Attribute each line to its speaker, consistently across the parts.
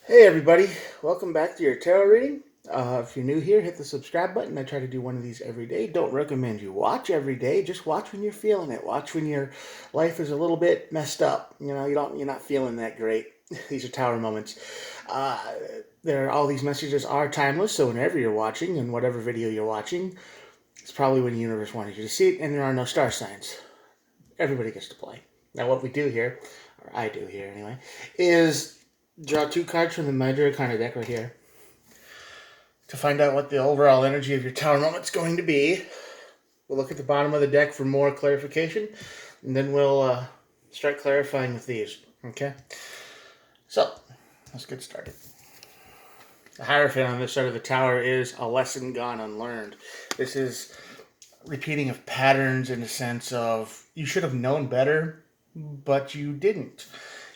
Speaker 1: Hey everybody, welcome back to your tarot reading. If you're new here, hit the subscribe button. I try to do one of these every day. Don't recommend you watch every day. Just watch when you're feeling it. Watch when your life is a little bit messed up. You're not feeling that great. These are tower moments. Uh, all these messages are timeless. So whenever you're watching and whatever video you're watching, it's probably when the universe wanted you to see it. And there are no star signs. Everybody gets to play. Now what we do here, or I do here anyway, is draw two cards from the Major Arcana deck right here to find out what the overall energy of your tower moment's going to be. We'll look at the bottom of the deck for more clarification, and then we'll start clarifying with these. Okay? So, let's get started. The Hierophant on this side of the tower is a lesson gone unlearned. This is repeating of patterns in the sense of you should have known better, but you didn't.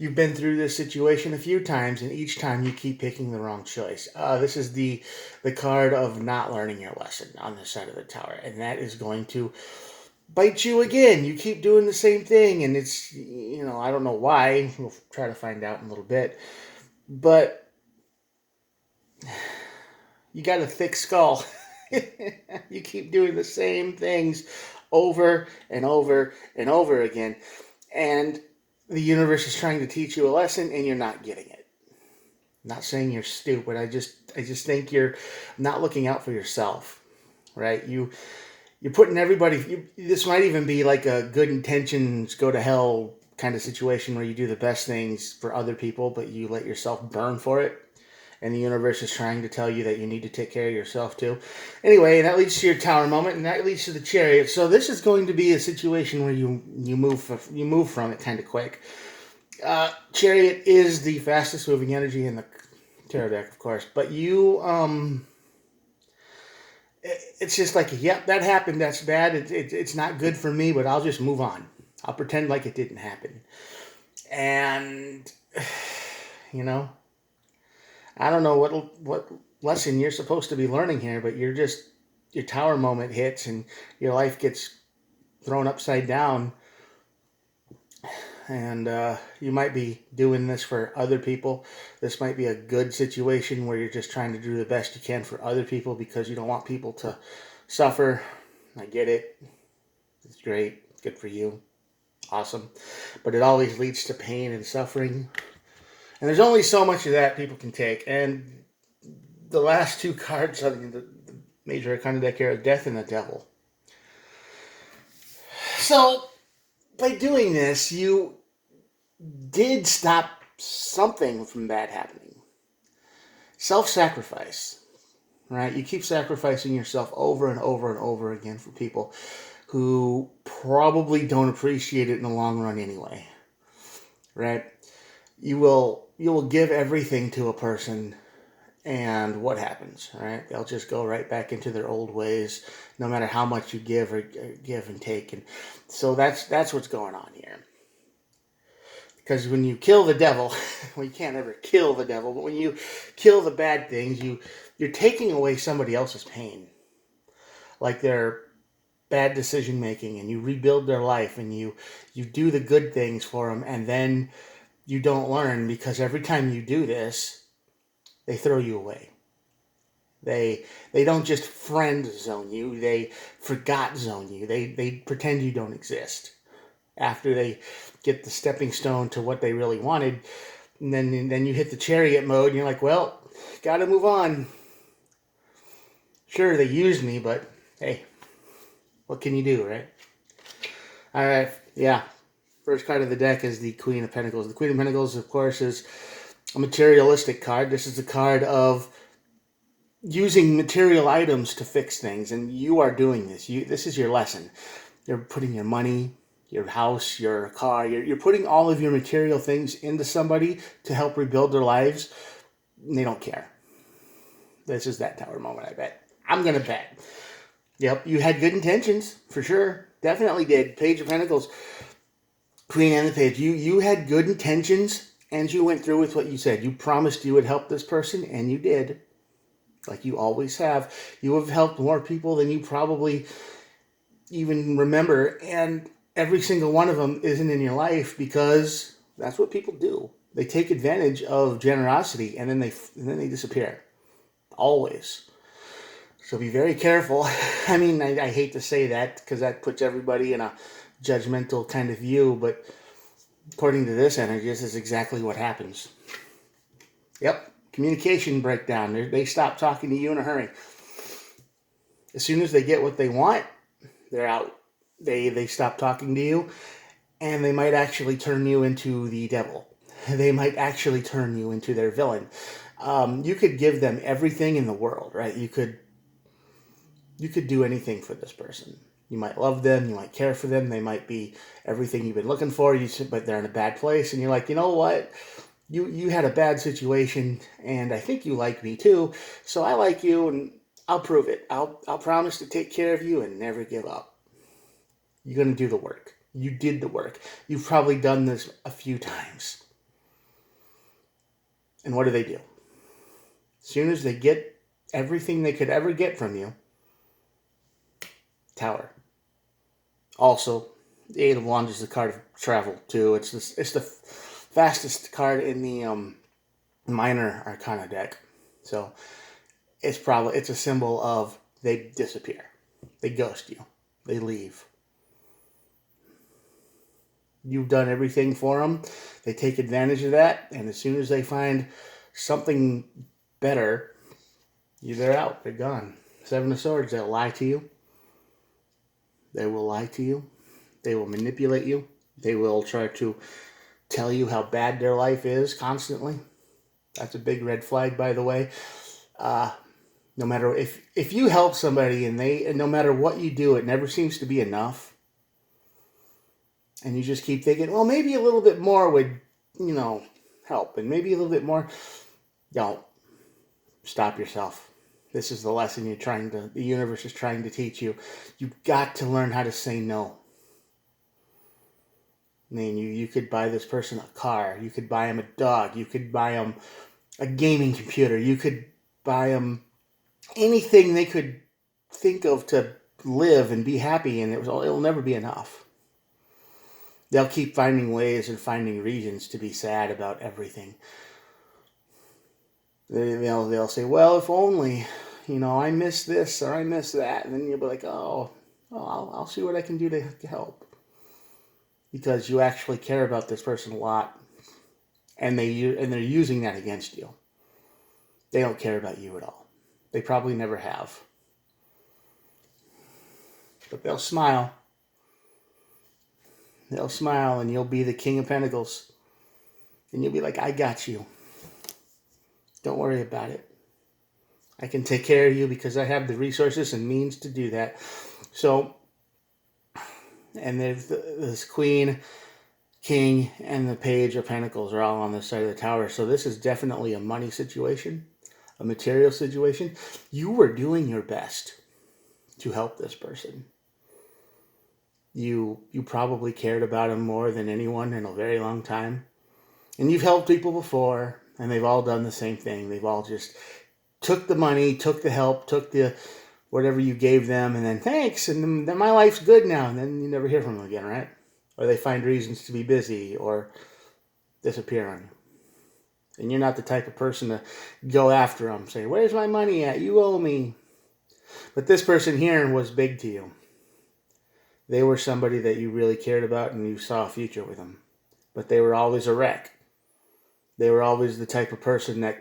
Speaker 1: You've been through this situation a few times, and each time you keep picking the wrong choice. This is the card of not learning your lesson on this side of the tower, and that is going to bite you again. You keep doing the same thing, and it's, I don't know why. We'll try to find out in a little bit. But you got a thick skull. You keep doing the same things over and over and over again. And the universe is trying to teach you a lesson and you're not getting it. I'm not saying you're stupid. I just think you're not looking out for yourself, right? You're putting everybody. This might even be like a good intentions go to hell kind of situation where you do the best things for other people, but you let yourself burn for it. And the universe is trying to tell you that you need to take care of yourself too. Anyway, that leads to your tower moment, and that leads to the Chariot. So this is going to be a situation where you move from it kind of quick. Chariot is the fastest moving energy in the tarot deck, of course, but it's just like, yep, that happened. That's bad. It's not good for me, but I'll just move on. I'll pretend like it didn't happen, and I don't know what lesson you're supposed to be learning here, but your tower moment hits and your life gets thrown upside down. And you might be doing this for other people. This might be a good situation where you're just trying to do the best you can for other people because you don't want people to suffer. I get it. It's great. Good for you. Awesome. But it always leads to pain and suffering. And there's only so much of that people can take. And the last two cards on the Major Arcana deck here are Death and the Devil. So, by doing this, you did stop something from bad happening. Self-sacrifice, right? You keep sacrificing yourself over and over and over again for people who probably don't appreciate it in the long run anyway, right? You will give everything to a person, and what happens, right? They'll just go right back into their old ways, no matter how much you give and take. And so that's what's going on here. Because when you kill the devil, well, you can't ever kill the devil, but when you kill the bad things, you're taking away somebody else's pain, like their bad decision making, and you rebuild their life, and you do the good things for them, and then you don't learn because every time you do this, they throw you away. They don't just friend zone you, they forgot zone you. They pretend you don't exist after they get the stepping stone to what they really wanted. And then you hit the Chariot mode and you're like, well, gotta move on. Sure, they used me, but hey, what can you do, right? All right, yeah. First card of the deck is the Queen of Pentacles. The Queen of Pentacles, of course, is a materialistic card. This is a card of using material items to fix things, and you are doing this. This is your lesson. You're putting your money, your house, your car, you're putting all of your material things into somebody to help rebuild their lives, and they don't care. This is that tower moment, I bet. I'm going to bet. Yep, you had good intentions, for sure. Definitely did. Page of Pentacles, Queen and the Page. You had good intentions, and you went through with what you said. You promised you would help this person, and you did. Like you always have. You have helped more people than you probably even remember, and every single one of them isn't in your life because that's what people do. They take advantage of generosity, and then they disappear. Always. So be very careful. I mean, I hate to say that because that puts everybody in a judgmental kind of view, but according to this energy, this is exactly what happens. Yep, communication breakdown. They stop talking to you in a hurry. As soon as they get what they want, they're out. They stop talking to you, and they might actually turn you into the devil. They might actually turn you into their villain. You could give them everything in the world, right? You could do anything for this person. You might love them, you might care for them, they might be everything you've been looking for, but they're in a bad place, and you're like, you know what? You had a bad situation, and I think you like me too, so I like you, and I'll prove it. I'll promise to take care of you and never give up. You're going to do the work. You did the work. You've probably done this a few times. And what do? As soon as they get everything they could ever get from you, Tower. Also, the Eight of Wands is the card of travel too. It's the fastest card in the minor arcana deck. So it's a symbol of they disappear. They ghost you. They leave. You've done everything for them. They take advantage of that, and as soon as they find something better, they're out. They're gone. Seven of Swords, they'll lie to you. They will lie to you. They will manipulate you. They will try to tell you how bad their life is constantly. That's a big red flag, by the way. No matter if you help somebody and no matter what you do, it never seems to be enough. And you just keep thinking, well, maybe a little bit more would, help. And maybe a little bit more. Don't. Stop yourself. This is the lesson the universe is trying to teach you. You've got to learn how to say no. I mean, you could buy this person a car. You could buy him a dog. You could buy him a gaming computer. You could buy him anything they could think of to live and be happy, and it'll never be enough. They'll keep finding ways and finding reasons to be sad about everything. They'll say, well, if only, I miss this or I miss that. And then you'll be like, I'll see what I can do to help. Because you actually care about this person a lot. And they're using that against you. They don't care about you at all. They probably never have. But they'll smile. They'll smile, and you'll be the King of Pentacles. And you'll be like, I got you. Don't worry about it. I can take care of you because I have the resources and means to do that. So, and there's this Queen, King, and the Page of Pentacles are all on this side of the Tower. So this is definitely a money situation, a material situation. You were doing your best to help this person. You probably cared about him more than anyone in a very long time. And you've helped people before, and they've all done the same thing. They've all just took the money, took the help, took the whatever you gave them, and then thanks, and then my life's good now. And then you never hear from them again, right? Or they find reasons to be busy or disappear on you. And you're not the type of person to go after them, say, where's my money at? You owe me. But this person here was big to you. They were somebody that you really cared about and you saw a future with them. But they were always a wreck. They were always the type of person that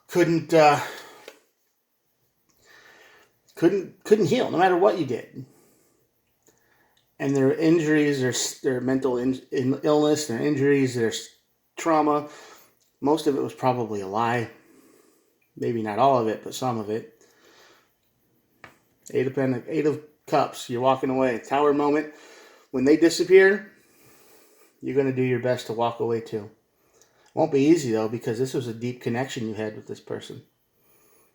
Speaker 1: couldn't heal no matter what you did. And their injuries, their mental illness, their injuries, their trauma, most of it was probably a lie. Maybe not all of it, but some of it. Eight of Cups, you're walking away. Tower moment. When they disappear, you're going to do your best to walk away too. Won't be easy though, because this was a deep connection you had with this person.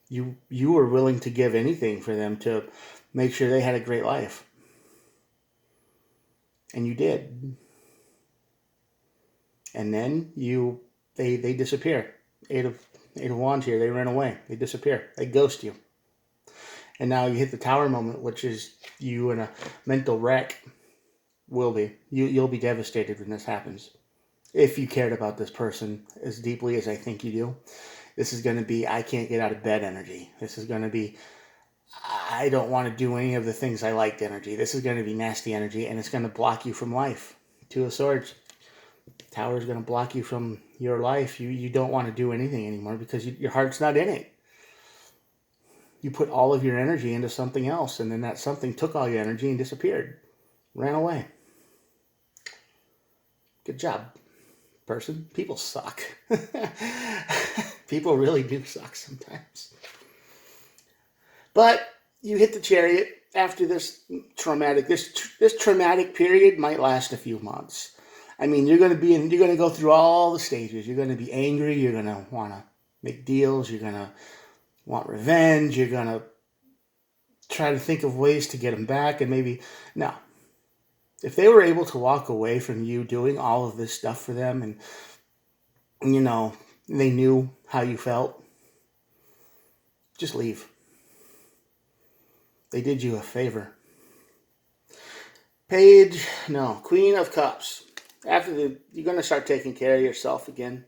Speaker 1: You were willing to give anything for them to make sure they had a great life. And you did. And then they disappear. Eight of Wands here, they ran away. They disappear. They ghost you. And now you hit the Tower moment, which is you in a mental wreck. Will be. You'll be devastated when this happens. if you cared about this person as deeply as I think you do. This is going to be, I can't get out of bed energy. This is going to be, I don't want to do any of the things I liked energy. This is going to be nasty energy, and it's going to block you from life. Two of Swords. Tower is going to block you from your life. You don't want to do anything anymore because your heart's not in it. You put all of your energy into something else, and then that something took all your energy and disappeared. Ran away. Good job, person. People suck. People really do suck sometimes. But you hit the Chariot after this traumatic, this traumatic period might last a few months. I mean, you're going to go through all the stages. You're going to be angry. You're going to want to make deals. You're going to want revenge. You're going to try to think of ways to get them back. And maybe, no. If they were able to walk away from you doing all of this stuff for them and, you know, they knew how you felt, just leave. They did you a favor. Queen of Cups. You're going to start taking care of yourself again.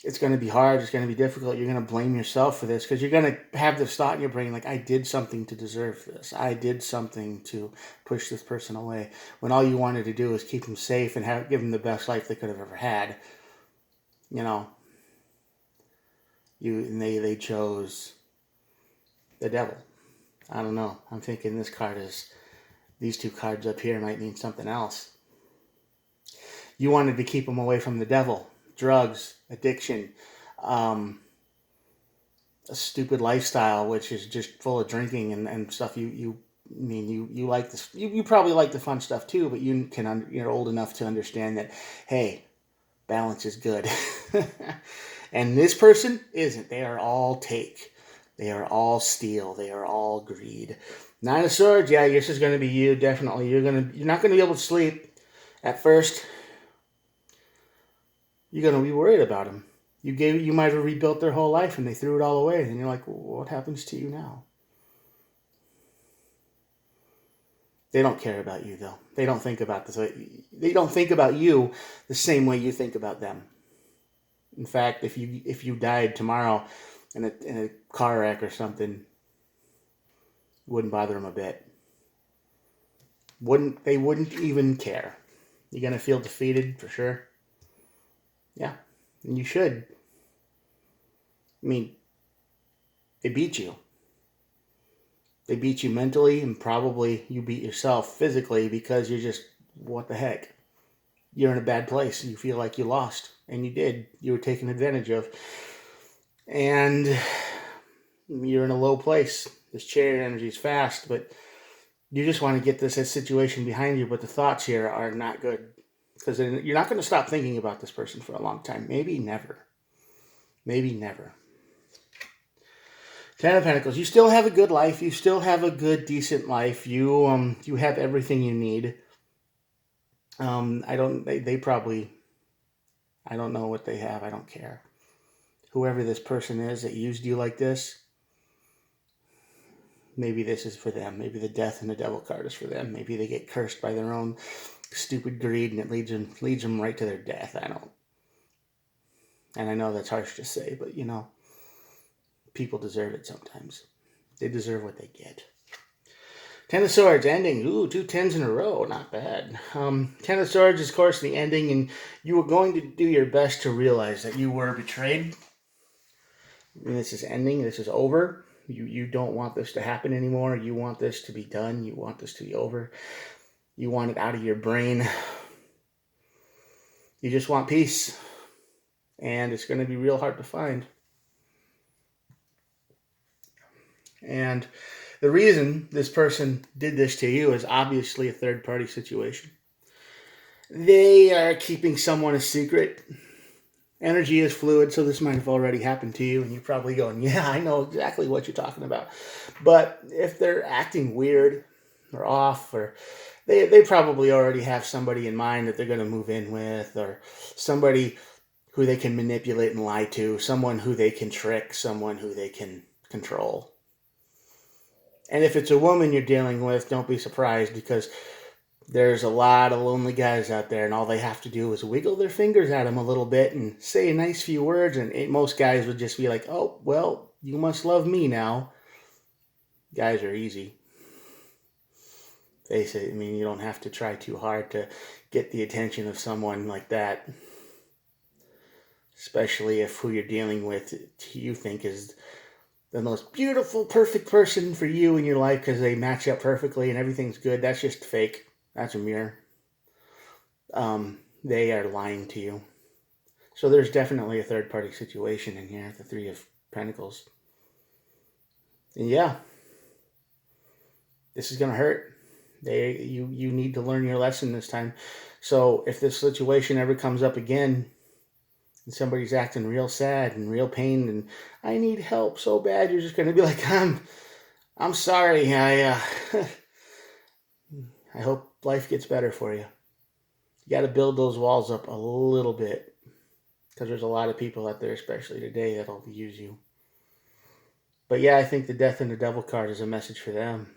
Speaker 1: It's going to be hard. It's going to be difficult. You're going to blame yourself for this because you're going to have this thought in your brain like, I did something to deserve this. I did something to push this person away. When all you wanted to do was keep them safe and give them the best life they could have ever had. You know, they chose the devil. I don't know. I'm thinking these two cards up here might mean something else. You wanted to keep them away from the devil. Drugs, addiction, a stupid lifestyle, which is just full of drinking and stuff. You like this. You probably like the fun stuff too, but you're old enough to understand that, hey, balance is good. And this person isn't. They are all take. They are all steal. They are all greed. Nine of Swords. Yeah, this is going to be you. Definitely. You're not going to be able to sleep at first. You're going to be worried about them. You might have rebuilt their whole life and they threw it all away. And you're like, well, what happens to you now? They don't care about you, though. They don't think about this. They don't think about you the same way you think about them. In fact, if you died tomorrow in a car wreck or something, it wouldn't bother them a bit. They wouldn't even care. You're going to feel defeated for sure. Yeah, and you should. I mean, they beat you. They beat you mentally, and probably you beat yourself physically because you're just, what the heck? You're in a bad place. You feel like you lost, and you did. You were taken advantage of. And you're in a low place. This Chariot energy is fast, but you just want to get this situation behind you, but the thoughts here are not good. Because you're not going to stop thinking about this person for a long time. Maybe never. Maybe never. Ten of Pentacles. You still have a good life. You still have a good, decent life. You have everything you need. I don't know what they have. I don't care. Whoever this person is that used you like this, maybe this is for them. Maybe the Death and the Devil card is for them. Maybe they get cursed by their own stupid greed and it leads them right to their death. And I know that's harsh to say, but people deserve it sometimes. They deserve what they get. Ten of Swords ending. Ooh, 2 10s in a row. Not bad. Ten of Swords is, of course, the ending, and you were going to do your best to realize that you were betrayed. And this is ending. This is over. You don't want this to happen anymore. You want this to be done. You want this to be over. You want it out of your brain. You just want peace. And it's going to be real hard to find. And the reason this person did this to you is obviously a third-party situation. They are keeping someone a secret. Energy is fluid, so this might have already happened to you, and you're probably going, yeah, I know exactly what you're talking about. But if they're acting weird or off, or they probably already have somebody in mind that they're going to move in with, or somebody who they can manipulate and lie to, someone who they can trick, someone who they can control. And if it's a woman you're dealing with, don't be surprised, because There's a lot of lonely guys out there, and all they have to do is wiggle their fingers at them a little bit and say a nice few words, and most guys would just be like, oh, well, you must love me now. Guys are easy. Face it, I mean, you don't have to try too hard to get the attention of someone like that. Especially if who you're dealing with you think is the most beautiful, perfect person for you in your life because they match up perfectly and everything's good. That's just fake. That's a mirror. They are lying to you. So there's definitely a third party situation in here, the Three of Pentacles. And yeah, this is gonna hurt. You need to learn your lesson this time. So if this situation ever comes up again and somebody's acting real sad and real pain and I need help so bad, you're just gonna be like, I'm sorry. I hope life gets better for you. You got to build those walls up a little bit because there's a lot of people out there, especially today, that'll use you. But yeah, I think the Death and the Devil card is a message for them.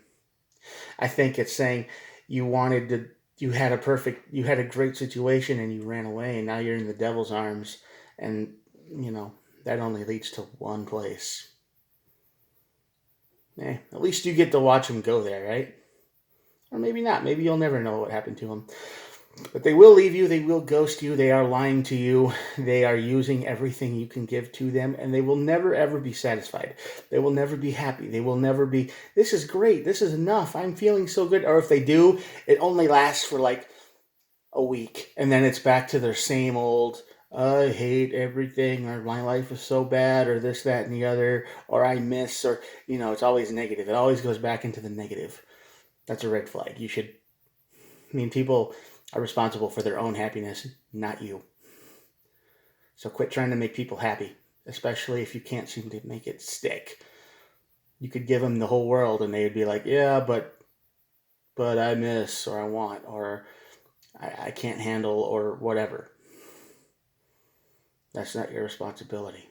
Speaker 1: I think it's saying you had a great situation and you ran away and now you're in the devil's arms, and that only leads to one place. At least you get to watch him go there, right? Or maybe not. Maybe you'll never know what happened to him. But they will leave you. They will ghost you. They are lying to you. They are using everything you can give to them. And they will never, ever be satisfied. They will never be happy. They will never be, this is great. This is enough. I'm feeling so good. Or if they do, it only lasts for like a week. And then it's back to their same old, I hate everything, or my life is so bad, or this, that, and the other, or I miss, or, it's always negative. It always goes back into the negative. That's a red flag. People are responsible for their own happiness, not you. So quit trying to make people happy, especially if you can't seem to make it stick. You could give them the whole world and they would be like, yeah, but I miss, or I want, or I can't handle, or whatever. That's not your responsibility.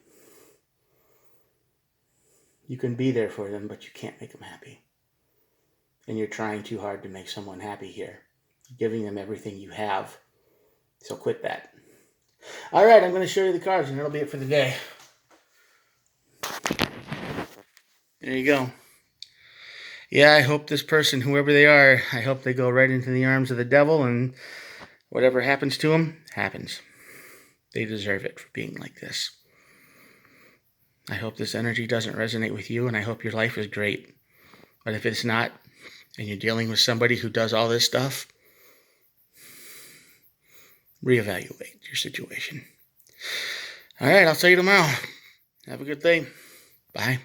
Speaker 1: You can be there for them, but you can't make them happy. And you're trying too hard to make someone happy here. Giving them everything you have. So quit that. All right, I'm going to show you the cards, and that'll be it for the day. There you go. Yeah, I hope this person, whoever they are, I hope they go right into the arms of the devil, and whatever happens to them, happens. They deserve it for being like this. I hope this energy doesn't resonate with you, and I hope your life is great. But if it's not, and you're dealing with somebody who does all this stuff, reevaluate your situation. All right, I'll see you tomorrow. Have a good day. Bye.